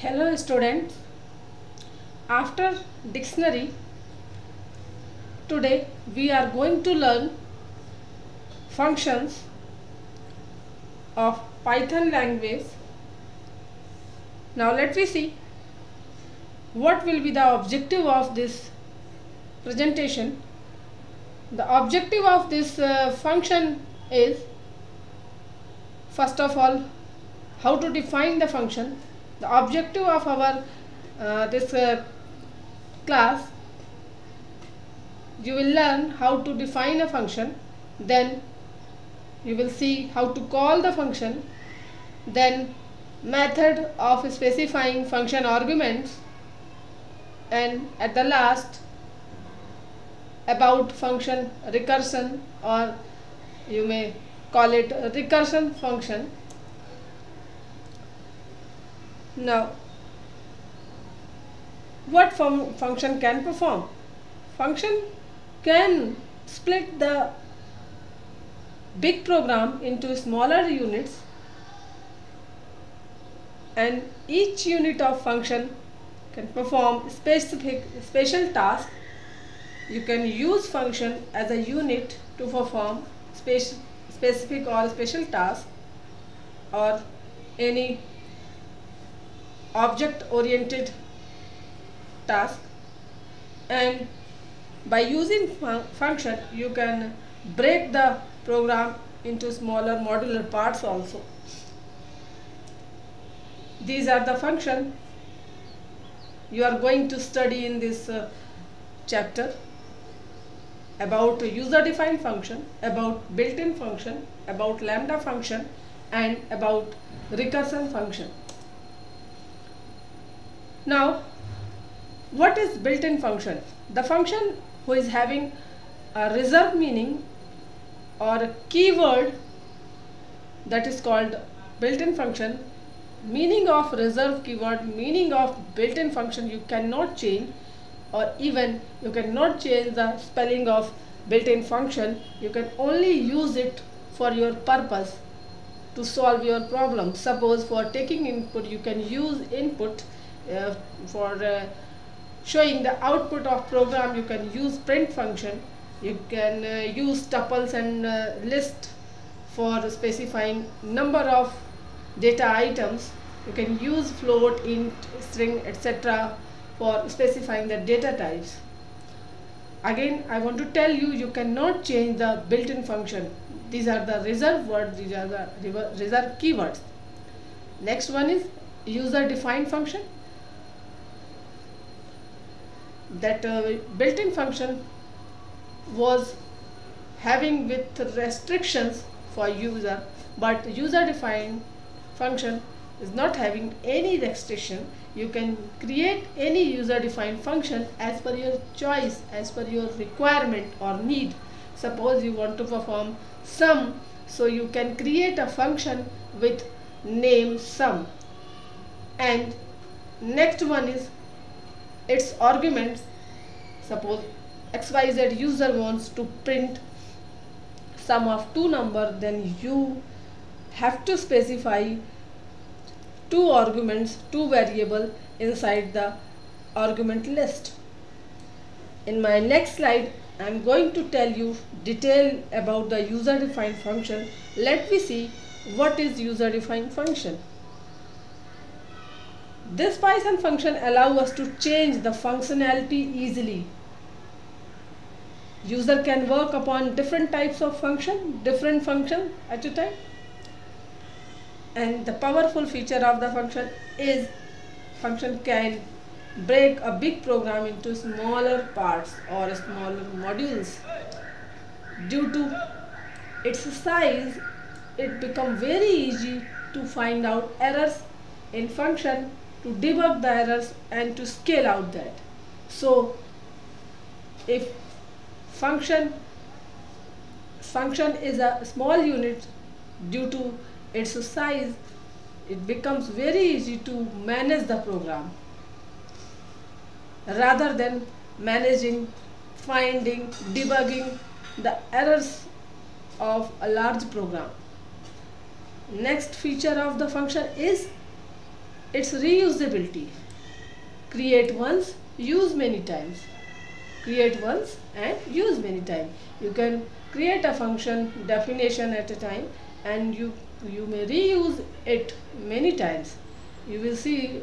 Hello students, after dictionary, today we are going to learn functions of Python language. Now let me see what will be the objective of this presentation. The objective of this function is, first of all, how to define the function. The objective of our this class, you will learn how to define a function, then you will see how to call the function, then method of specifying function arguments, and at the last about function recursion, or you may call it a recursion function. Now, what function can perform? Function can split the big program into smaller units, and each unit of function can perform special task. You can use function as a unit to perform specific or special task, or any object oriented task, and by using function you can break the program into smaller modular parts also. These are the functions you are going to study in this chapter: about user defined function, about built-in function, about lambda function, and about recursion function. Now, what is built-in function? The function who is having a reserved meaning or a keyword, that is called built-in function. Meaning of reserved keyword, meaning of built-in function you cannot change, or even you cannot change the spelling of built-in function. You can only use it for your purpose to solve your problem. Suppose for taking input, you can use input. For showing the output of program, you can use print function. You can use tuples and list for specifying number of data items. You can use float, int, string, etc. for specifying the data types. Again, I want to tell you, you cannot change the built-in function. These are the reserved words, these are the reserved keywords. Next one is user defined function. That built-in function was having with restrictions for user, but user defined function is not having any restriction. You can create any user defined function as per your choice, as per your requirement or need. Suppose you want to perform sum, so you can create a function with name sum. And next one is its arguments. Suppose XYZ user wants to print sum of two numbers, then you have to specify two arguments, two variables inside the argument list. In my next slide, I am going to tell you detail about the user defined function. Let me see what is user defined function. This Python function allows us to change the functionality easily. User can work upon different types of different function at a time. And the powerful feature of the function is function can break a big program into smaller parts or smaller modules. Due to its size, it becomes very easy to find out errors in function, to debug the errors, and to scale out that. So if function is a small unit, due to its size, it becomes very easy to manage the program rather than managing, finding, debugging the errors of a large program. Next feature of the function is its reusability. Create once, use many times. Create once and use many times. You can create a function definition at a time, and you may reuse it many times. You will see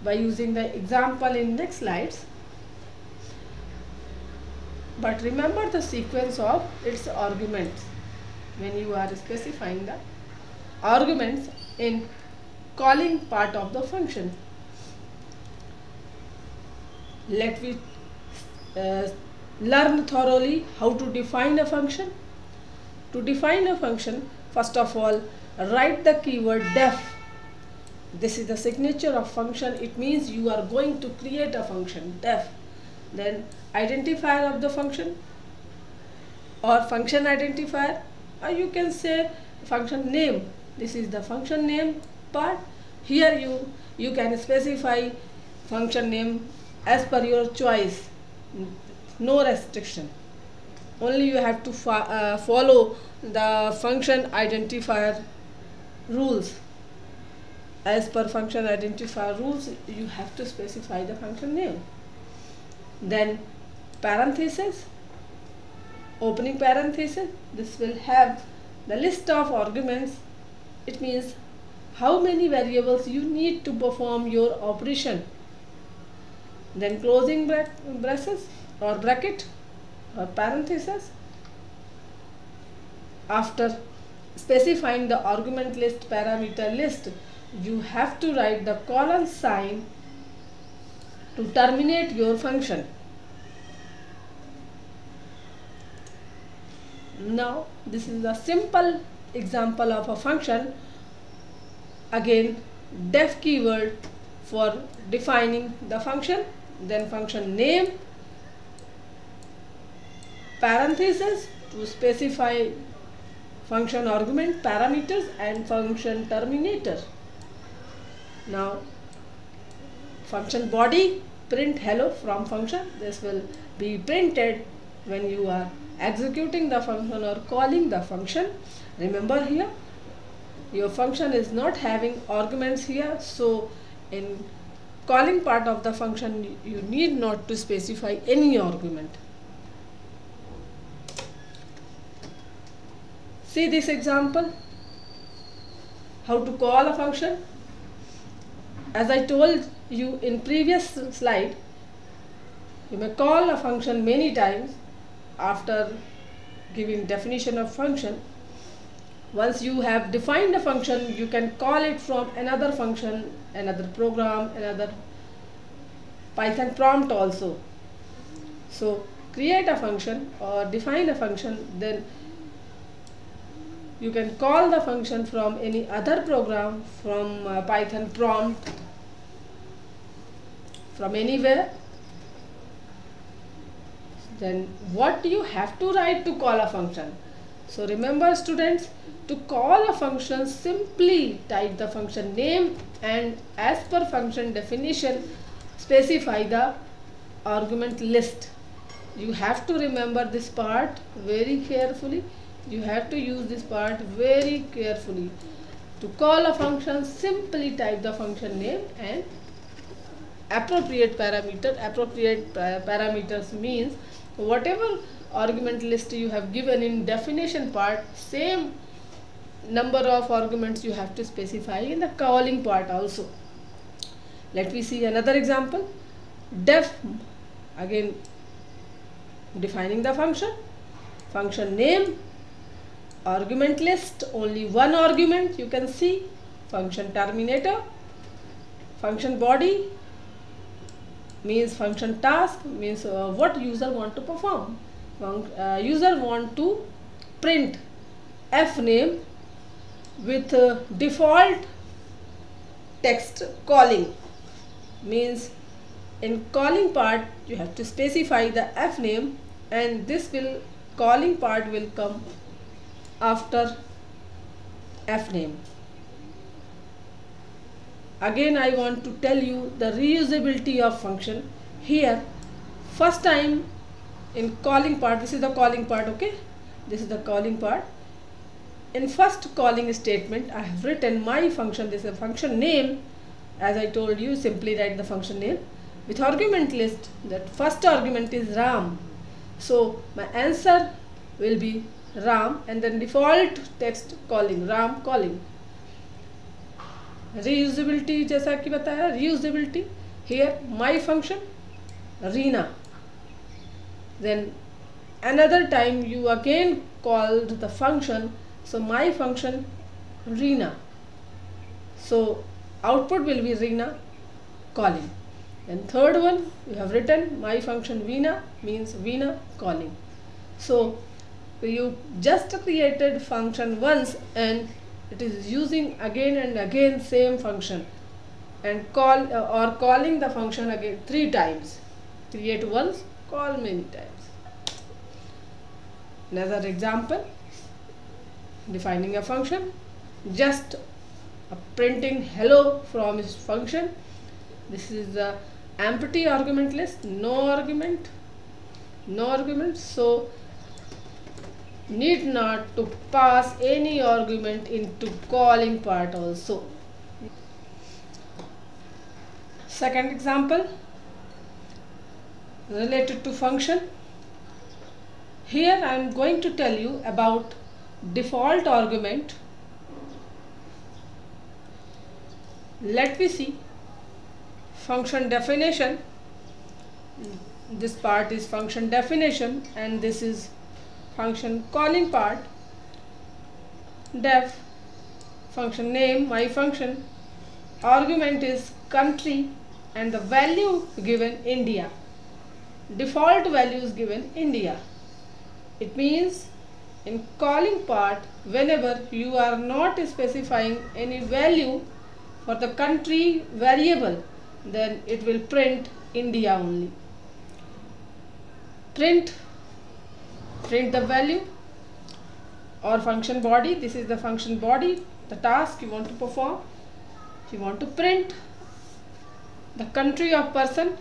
by using the example in next slides. But remember the sequence of its arguments when you are specifying the arguments in calling part of the function. Let me learn thoroughly how to define a function. To define a function, first of all, write the keyword def. This is the signature of function. It means you are going to create a function, def. Then identifier of the function or function identifier, or you can say function name. This is the function name part. Here you can specify function name as per your choice. No restriction. Only you have to follow the function identifier rules. As per function identifier rules, you have to specify the function name. Then parenthesis, opening parenthesis. This will have the list of arguments. It means how many variables you need to perform your operation. Then closing braces or bracket or parenthesis. After specifying the argument list, parameter list, you have to write the colon sign to terminate your function. Now this is a simple example of a function. Again, def keyword for defining the function, then function name, parenthesis to specify function argument, parameters, and function terminator. Now function body, print hello from function. This will be printed when you are executing the function or calling the function. Remember, here your function is not having arguments here, so in calling part of the function you need not to specify any argument. See this example, how to call a function. As I told you in previous slide, you may call a function many times after giving definition of function. Once you have defined a function, you can call it from another function, another program, another Python prompt also. So create a function or define a function, then you can call the function from any other program, from Python prompt, from anywhere. Then what you have to write to call a function? So remember students, to call a function, simply type the function name and as per function definition specify the argument list. You have to remember this part very carefully. You have to use this part very carefully. To call a function, simply type the function name and appropriate parameter. Appropriate parameters means whatever argument list you have given in definition part, same number of arguments you have to specify in the calling part also. Let me see another example. Def, again defining the function, function name, argument list, only one argument you can see, function terminator, function body means function task, means what user want to perform. User want to print fname with default text calling, means in calling part you have to specify the fname and this will calling part will come after fname. Again I want to tell you the reusability of function. Here first time in calling part, this is the calling part, okay, this is the calling part. In first calling statement I have written my function, this is a function name, as I told you, simply write the function name. With argument list, that first argument is Ram, so my answer will be Ram, and then default text calling, Ram calling. Reusability, जैसा कि बताया, reusability, here my function Reena, then another time you again called the function, so my function Reena, so output will be Reena calling. And third one you have written my function Veena, means Veena calling. So you just created function once and it is using again and again same function, and call or calling the function again 3 times. Create once, call many times. Another example, defining a function, just printing hello from its function. This is the empty argument list, no argument, so need not to pass any argument into calling part also. Second example, related to function. Here I am going to tell you about default argument. Let me see. Function definition. This part is function definition and this is function calling part. Def, function name, my function, argument is country and the value given India. Default value is given India. It means in calling part, whenever you are not specifying any value for the country variable, then it will print India only. Print the value or function body. This is the function body, the task you want to perform. If you want to print the country of person,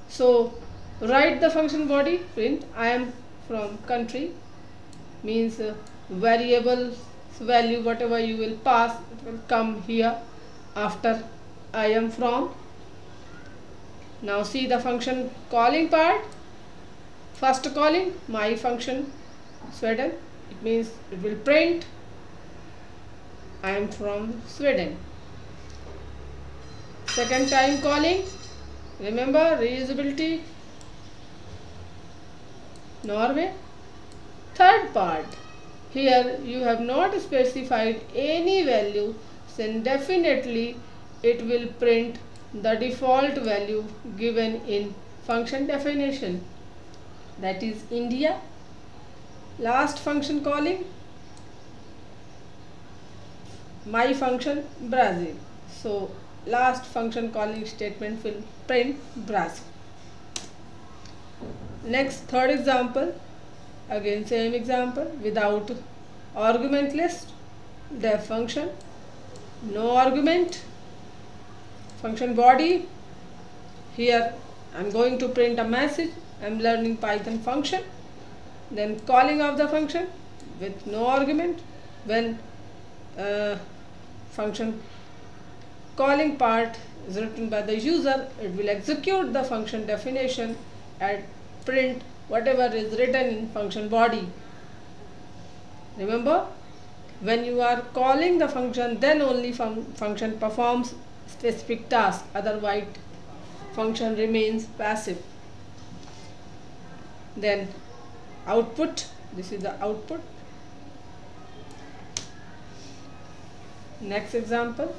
so write the function body, print I am from country, means variable value whatever you will pass, it will come here after I am from. Now see the function calling part. First calling, my function Sweden, it means it will print I am from Sweden. Second time calling, remember reusability, Norway. Third part, here you have not specified any value, then definitely it will print the default value given in function definition, that is India. Last function calling, my function Brazil, so last function calling statement will print Brazil. Next, third example, again same example, without argument list, def function, no argument, function body. Here I am going to print a message, I am learning Python function, then calling of the function with no argument. When function calling part is written by the user, it will execute the function definition and print whatever is written in function body. Remember, when you are calling the function, then only function performs specific task, otherwise function remains passive. Then output, this is the output. Next example,